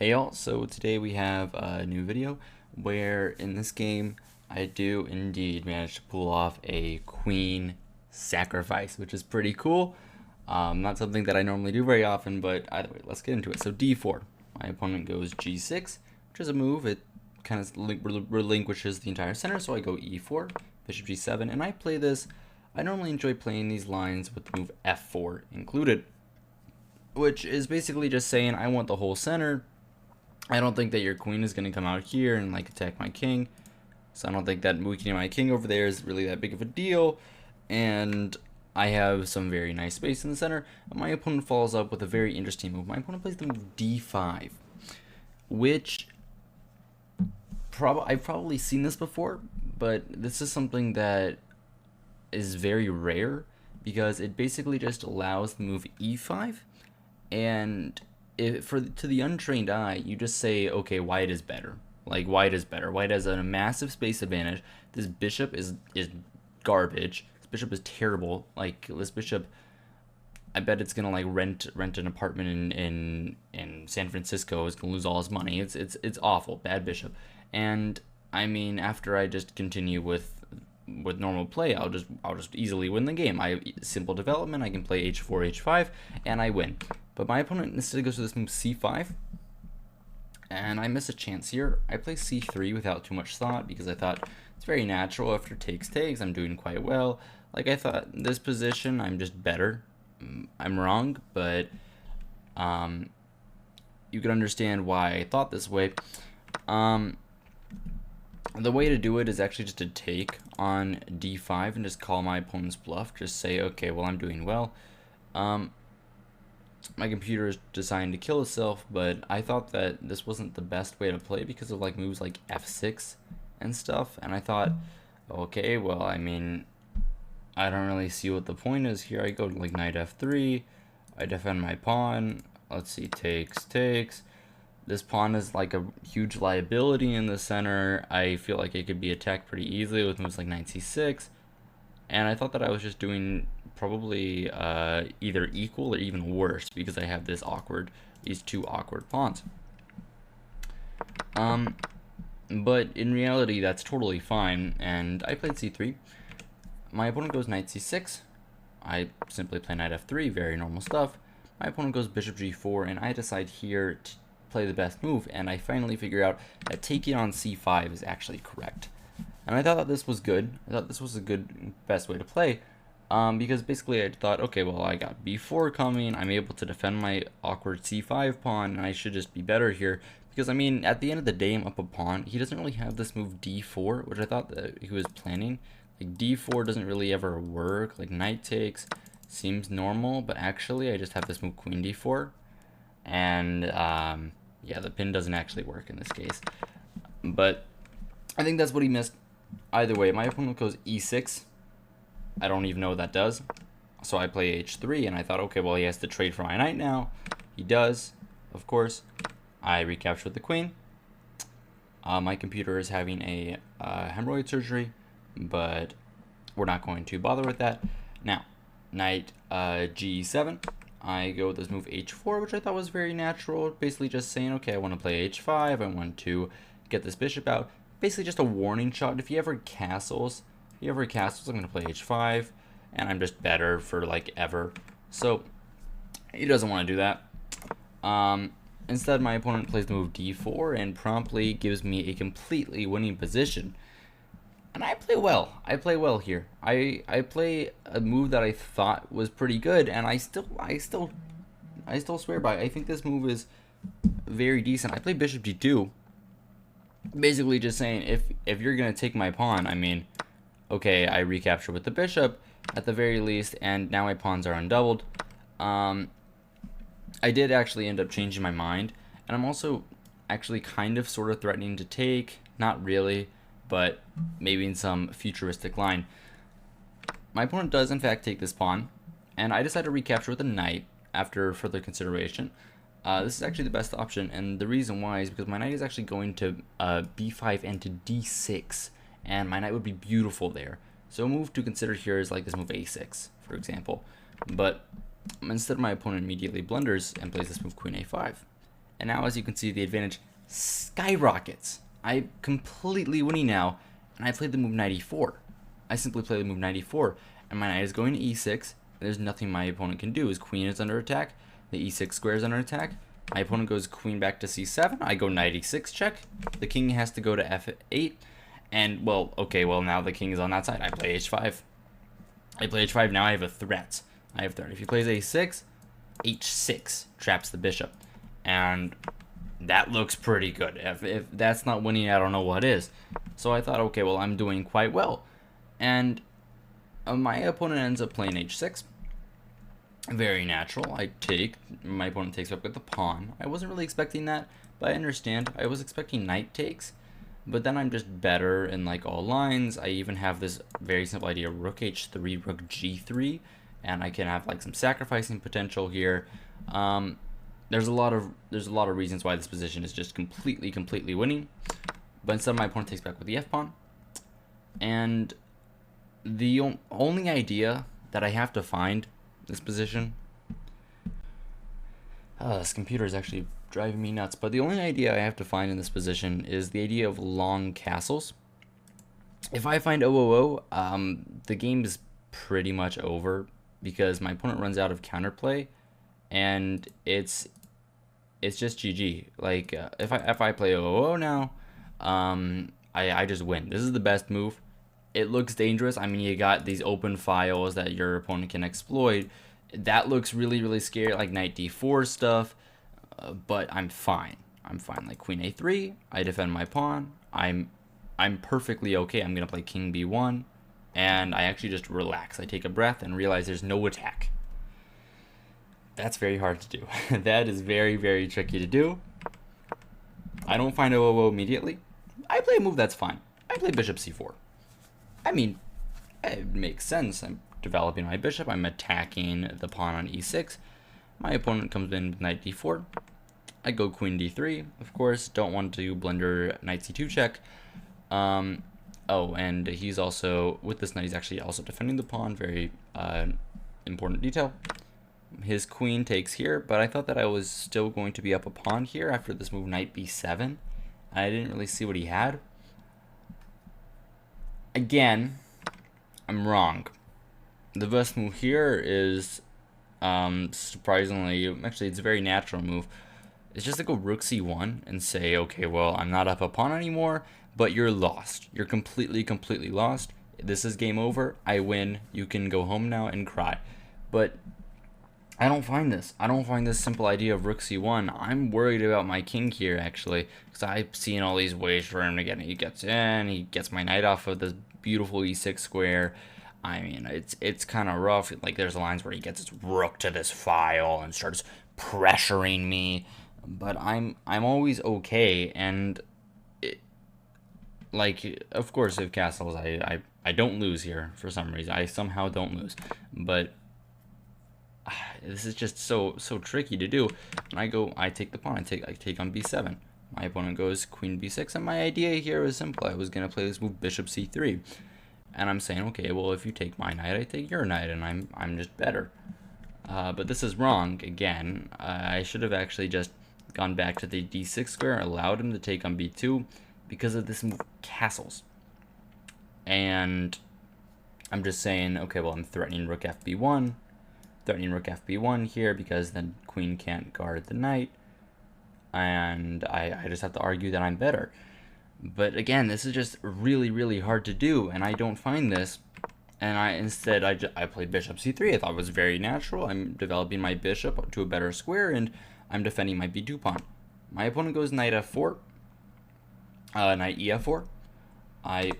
Hey y'all, so today we have a new video where in this game I do indeed manage to pull off a queen sacrifice, which is pretty cool. Not something that I normally do very often, but either way, let's get into it. So d4, my opponent goes g6, which is a move. It kind of relinquishes the entire center, so I go e4, bishop g7, and I play this. I normally enjoy playing these lines with the move f4 included, which is basically just saying I want the whole center. I don't think that your queen is going to come out here and like attack my king. So I don't think that weakening my king over there is really that big of a deal. And I have some very nice space in the center. And my opponent follows up with a very interesting move. My opponent plays the move d5, which I've probably seen this before, but this is something that is very rare because it basically just allows the move e5, and to the untrained eye, you just say, okay, white is better. Like, white is better. White has a massive space advantage. This bishop is garbage. This bishop is terrible. Like, this bishop, I bet it's gonna like rent an apartment in San Francisco. It's gonna lose all his money. It's awful. Bad bishop. And I mean, after I just continue with normal play, I'll just easily win the game. Simple development. I can play h4, h5, and I win. But my opponent instead goes to this move c5, and I miss a chance here. I play c3 without too much thought because I thought it's very natural. After takes, I'm doing quite well. Like, I thought in this position, I'm just better. I'm wrong, but you can understand why I thought this way. The way to do it is actually just to take on d5 and just call my opponent's bluff. Just say, okay, well, I'm doing well. My computer is designed to kill itself, but I thought that this wasn't the best way to play because of like moves like f6 and stuff. And I thought, okay, well, I mean, I don't really see what the point is here. I go to like knight f3, I defend my pawn. Let's see, takes. This pawn is like a huge liability in the center. I feel like it could be attacked pretty easily with moves like knight c6. And I thought that I was just doing probably either equal or even worse because I have these two awkward pawns. But in reality, that's totally fine. And I played c3. My opponent goes knight c6. I simply play knight f3, very normal stuff. My opponent goes bishop g4, and I decide here to play the best move. And I finally figure out that taking on c5 is actually correct. And I thought that this was good. I thought this was a best way to play. Because basically I thought, okay, well, I got b4 coming. I'm able to defend my awkward c5 pawn, and I should just be better here. Because, I mean, at the end of the day, I'm up a pawn. He doesn't really have this move d4, which I thought that he was planning. Like, d4 doesn't really ever work. Like, knight takes seems normal, but actually I just have this move queen d4. And, yeah, the pin doesn't actually work in this case. But I think that's what he missed. Either way, my opponent goes e6. I don't even know what that does. So I play h3, and I thought, okay, well, he has to trade for my knight now. He does, of course. I recapture the queen. My computer is having a hemorrhoid surgery, but we're not going to bother with that. Now, knight g7. I go with this move h4, which I thought was very natural. Basically just saying, okay, I want to play h5. I want to get this bishop out. Basically just a warning shot. If you ever castles, I'm going to play h5, and I'm just better for like ever. So he doesn't want to do that. Instead, my opponent plays the move d4 and promptly gives me a completely winning position. And I play well. I play well here. I play a move that I thought was pretty good, and I still swear by it. I think this move is very decent. I play bishop d2. Basically just saying, if you're gonna take my pawn, I mean, okay, I recapture with the bishop at the very least, and now my pawns are undoubled. I did actually end up changing my mind, and I'm also actually kind of sort of threatening to take, not really, but maybe in some futuristic line. My opponent does in fact take this pawn, and I decide to recapture with a knight after further consideration. This is actually the best option, and the reason why is because my knight is actually going to b5 and to d6, and my knight would be beautiful there. So a move to consider here is like this move a6, for example. But instead, my opponent immediately blunders and plays this move queen a5. And now, as you can see, the advantage skyrockets. I'm completely winning now, and I played the move knight e4. I simply played the move knight e4, and my knight is going to e6. There's nothing my opponent can do. His queen is under attack. The e6 square is under attack. My opponent goes queen back to c7. I go knight e6 check. The king has to go to f8. And, well, okay, well, now the king is on that side. I play h5. I play h5. Now I have a threat. I have threat. If he plays a6, h6 traps the bishop. And that looks pretty good. If that's not winning, I don't know what is. So I thought, okay, well, I'm doing quite well. And my opponent ends up playing h6. Very natural. I take. My opponent takes up with the pawn. I wasn't really expecting that, but I understand. I was expecting knight takes, but then I'm just better in like all lines. I even have this very simple idea: rook h3, rook g3, and I can have like some sacrificing potential here. There's a lot of reasons why this position is just completely winning, but instead my opponent takes back with the f pawn, and the only idea that I have to find this position. This computer is actually driving me nuts, but the only idea I have to find in this position is the idea of long castles. If I find 000, the game is pretty much over because my opponent runs out of counterplay, and it's just GG. Like if I play 000 now, I just win. This is the best move. It looks dangerous. I mean, you got these open files that your opponent can exploit. That looks really scary, like knight d4 stuff. But I'm fine. I'm fine. Like queen a3. I defend my pawn. I'm perfectly okay. I'm gonna play king b1, and I actually just relax. I take a breath and realize there's no attack. That's very hard to do. That is very tricky to do. I don't find 000 immediately. I play a move that's fine. I play bishop c4. I mean, it makes sense. I'm developing my bishop. I'm attacking the pawn on e6. My opponent comes in with knight d4. I go queen d3. Of course, don't want to blunder knight c2 check. Oh, and he's also, with this knight, he's actually also defending the pawn. Very important detail. His queen takes here, but I thought that I was still going to be up a pawn here after this move knight b7. I didn't really see what he had. Again, I'm wrong. The best move here is, surprisingly, actually it's a very natural move. It's just to go rook c1 and say, okay, well, I'm not up a pawn anymore, but you're lost. You're completely lost. This is game over. I win. You can go home now and cry. But I don't find this. I don't find this simple idea of rook c1. I'm worried about my king here, actually, because I've seen all these ways for him to get it. He gets in, he gets my knight off of this beautiful e6 square. I mean, it's kind of rough. Like, there's lines where he gets his rook to this file and starts pressuring me. But I'm always okay, and like, of course, if castles, I don't lose here for some reason. I somehow don't lose, but this is just so tricky to do. And I take the pawn. I take on b7. My opponent goes queen b6, and my idea here was simple. I was gonna play this move bishop c3, and I'm saying, okay, well, if you take my knight, I take your knight, and I'm just better. But this is wrong again. I should have actually just gone back to the d6 square, allowed him to take on b2 because of this move castles. And I'm just saying, okay, well, I'm threatening rook fb1. Threatening rook fb1 here because then queen can't guard the knight, and I just have to argue that I'm better. But again, this is just really hard to do, and I don't find this. And I played bishop c3. I thought it was very natural. I'm developing my bishop to a better square, and I'm defending my b2 pawn. My opponent goes knight f4, knight ef4. I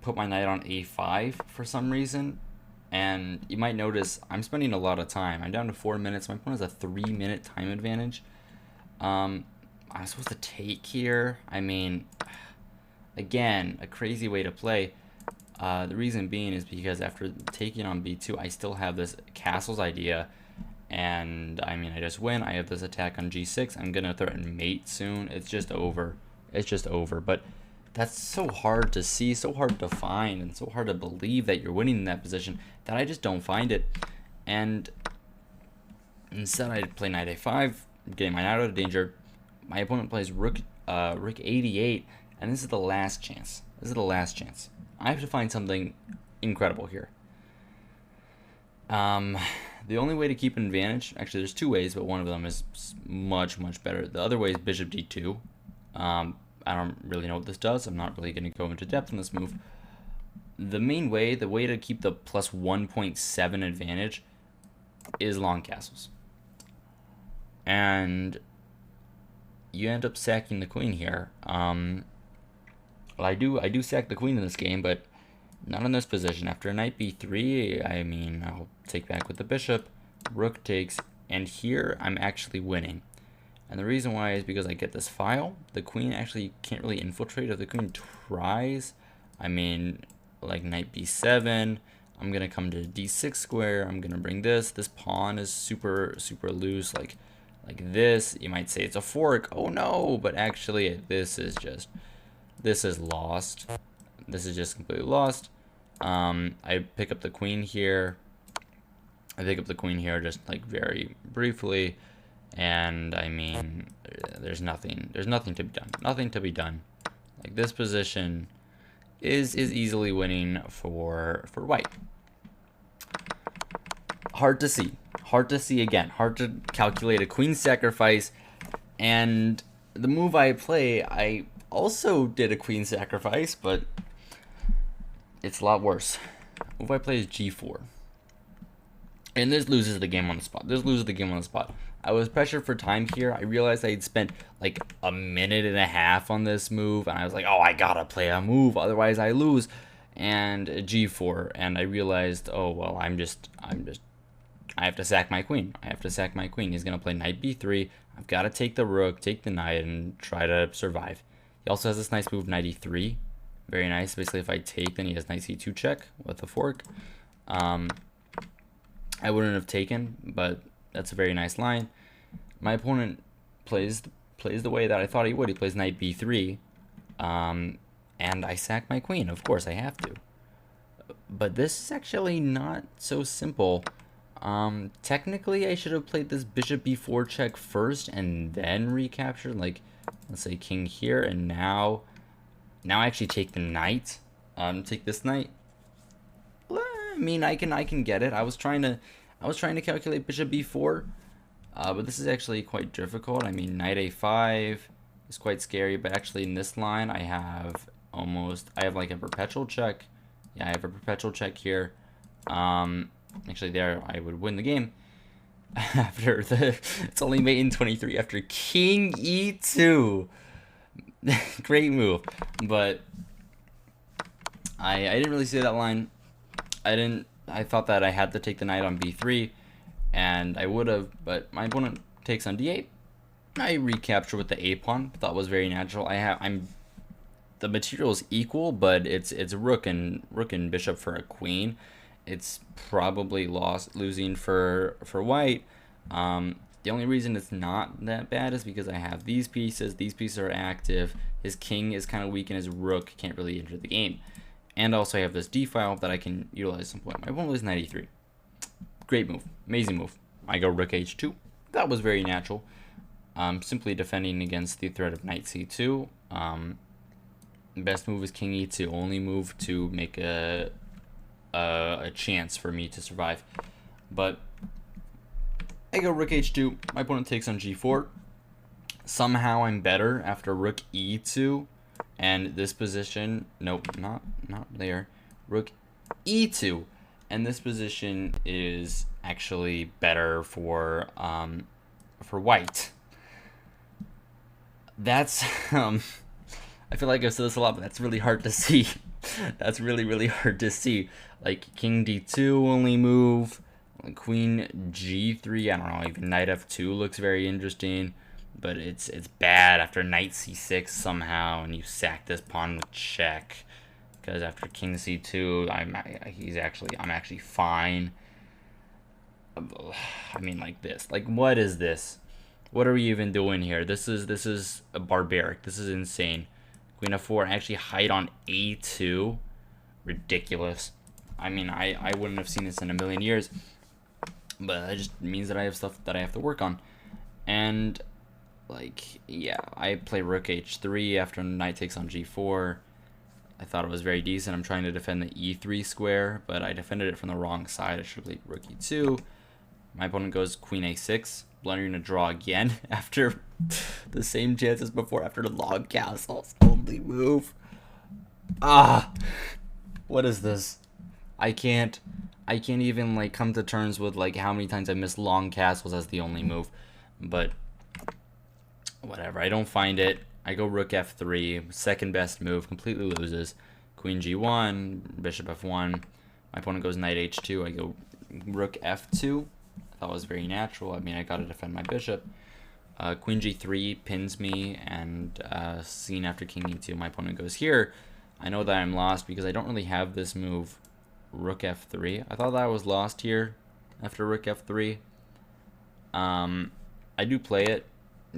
put my knight on a5 for some reason. And you might notice I'm spending a lot of time. I'm down to 4 minutes. My opponent has a 3-minute time advantage. I'm supposed to take here. I mean, again, a crazy way to play. The reason being is because after taking on b2, I still have this castles idea. And, I mean, I just win. I have this attack on g6. I'm going to threaten mate soon. It's just over. It's just over. But that's so hard to see, so hard to find, and so hard to believe that you're winning in that position that I just don't find it. And instead I play knight a5, getting my knight out of danger. my opponent plays rook 88, and this is the last chance. This is the last chance. I have to find something incredible here. The only way to keep an advantage, actually there's two ways, but one of them is much better. The other way is bishop d2. I don't really know what this does. I'm not really going to go into depth on this move. The main way, the way to keep the plus 1.7 advantage is long castles. And you end up sacking the queen here. Well, I do sack the queen in this game, but not in this position. After knight b3, I mean, I'll take back with the bishop, rook takes, and here I'm actually winning. And the reason why is because I get this file. The queen actually can't really infiltrate. If the queen tries, I mean, like knight b7, I'm gonna come to d6 square. I'm gonna bring this. This pawn is super loose, like this. You might say it's a fork. Oh no, but actually this is lost. This is just completely lost. I pick up the queen here. Just like very briefly, and I mean, there's nothing to be done. Nothing to be done. Like this position is easily winning for white. Hard to see again. Hard to calculate a queen sacrifice, and the move I play, I also did a queen sacrifice, but it's a lot worse. The move I play is g4. And this loses the game on the spot. I was pressured for time here. I realized I had spent like a minute and a half on this move, and I was like, oh, I gotta play a move, otherwise I lose. And g4, and I realized, oh well, I have to sack my queen. He's gonna play knight b3. I've got to take the rook, take the knight, and try to survive. He also has this nice move, knight e3. Very nice. Basically, if I take, then he has knight c2 check with a fork. I wouldn't have taken, but that's a very nice line. My opponent plays the way that I thought he would. He plays knight b3, and I sack my queen. Of course, I have to. But this is actually not so simple. Technically, I should have played this bishop b4 check first and then recaptured. Like, let's say king here, and now I actually take the knight. Take this knight. I mean, I can get it. I was trying to calculate bishop b4, but this is actually quite difficult. I mean, knight a5 is quite scary, but actually in this line I have like a perpetual check. Yeah, I have a perpetual check here. Actually there I would win the game. After it's only mate in 23 after king e2. Great move, but I didn't really see that line. I thought that I had to take the knight on b3, and I would have, but my opponent takes on d8. I recapture with the a pawn. Thought was very natural. The material is equal, but it's rook and bishop for a queen. It's probably losing for white. The only reason it's not that bad is because I have these pieces. These pieces are active. His king is kind of weak, and his rook can't really enter the game. And also I have this d file that I can utilize at some point. My opponent was knight e3. Great move. Amazing move. I go rook h2. That was very natural. Simply defending against the threat of knight c2. Best move is king e2. Only move to make a chance for me to survive. But I go rook h2. My opponent takes on g4. Somehow I'm better after rook e2. And this position, nope, not there. Rook e2, and this position is actually better for white. That's I feel like I've said this a lot, but that's really hard to see. That's really hard to see. Like king d2 only move, queen g3. I don't know. Even knight f2 looks very interesting. But it's bad after knight c6 somehow, and you sack this pawn with check. Because after king c2, I'm actually fine. I mean, like this. Like, what is this? What are we even doing here? This is a barbaric. This is insane. Queen f4, actually hide on a2. Ridiculous. I mean, I wouldn't have seen this in a million years. But that just means that I have stuff that I have to work on. And like, yeah, I play rook h3 after knight takes on g4. I thought it was very decent. I'm trying to defend the e3 square, but I defended it from the wrong side. I should have played rook e2. My opponent goes queen a6, blundering to draw again after the same chances before, after the log castles. Only move. Ah, what is this? I can't even like come to terms with like how many times I missed long castles as the only move. But whatever, I don't find it. I go rook f3, second best move, completely loses. Queen g1, bishop f1. My opponent goes knight h2. I go rook f2. I thought it was very natural. I mean, I got to defend my bishop. Queen g3 pins me, and scene after king e2. My opponent goes here. I know that I'm lost because I don't really have this move, rook f3. I thought that I was lost here after rook f3. I do play it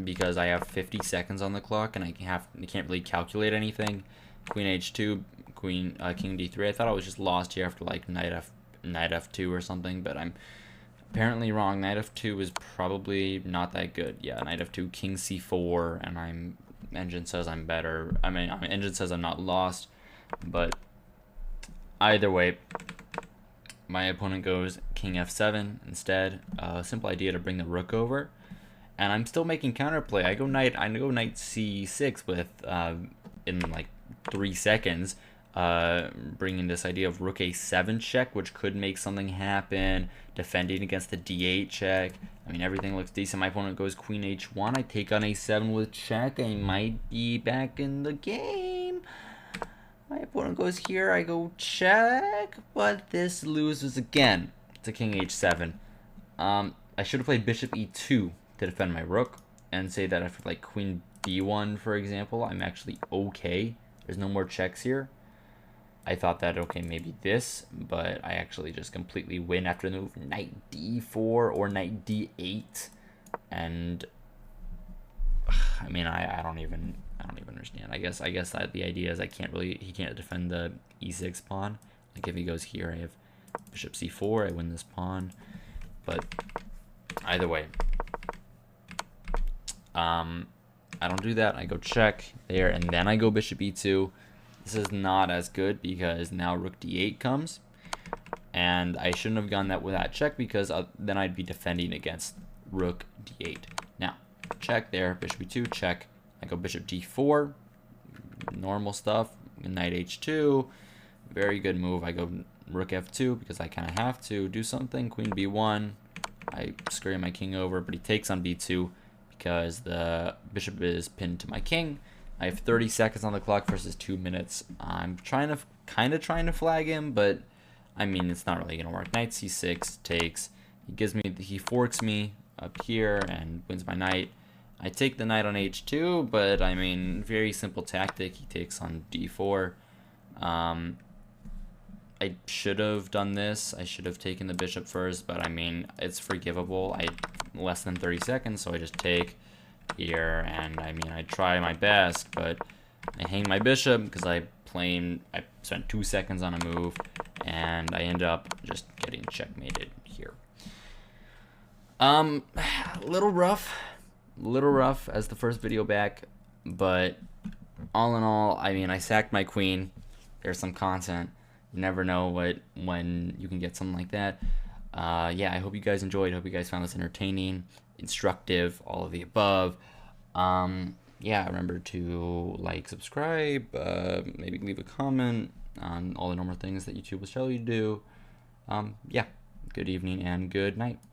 because I have 50 seconds on the clock and I can't really calculate anything. Queen h2, king d3. I thought I was just lost here after like knight f2 or something, but I'm apparently wrong. Knight f2 is probably not that good. Yeah, knight f2, king c4, and engine says I'm better. I mean, engine says I'm not lost, but either way, my opponent goes king f7 instead. Simple idea to bring the rook over, and I'm still making counterplay. I go knight c6 with in like 3 seconds, bringing this idea of rook a7 check, which could make something happen. Defending against the d8 check. I mean, everything looks decent. My opponent goes queen h1. I take on a7 with check. I might be back in the game. My opponent goes here. I go check, but this loses again to king h7. I should have played bishop e2 to defend my rook, and say that after like queen b1, for example, I'm actually okay. There's no more checks here. I thought that, okay, maybe this, but I actually just completely win after the move knight d4 or knight d8, and I mean, I don't even understand. I guess that the idea is he can't defend the e6 pawn. Like if he goes here, I have bishop c4, I win this pawn, but either way, I don't do that. I go check there, and then I go bishop e2. This is not as good because now rook d8 comes, and I shouldn't have gone that with that check because then I'd be defending against rook d8. Now, check there, bishop e2, check. I go bishop d4, normal stuff, knight h2, very good move. I go rook f2 because I kind of have to do something, queen b1. I scurry my king over, but he takes on b2 because the bishop is pinned to my king. I have 30 seconds on the clock versus 2 minutes. I'm kind of trying to flag him, but I mean, it's not really gonna work. Knight c6 takes. He forks me up here and wins my knight. I take the knight on h2, but I mean, very simple tactic. He takes on d4. I should have done this. I should have taken the bishop first, but I mean, it's forgivable. Less than 30 seconds, so I just take here, and I mean, I try my best, but I hang my bishop because I spent 2 seconds on a move, and I end up just getting checkmated here. Little rough as the first video back, but all in all, I mean, I sacked my queen. There's some content. You never know when you can get something like that. Yeah, I hope you guys enjoyed. I hope you guys found this entertaining, instructive, all of the above. Yeah, remember to like, subscribe, maybe leave a comment on all the normal things that YouTube will tell you to do. Yeah, good evening and good night.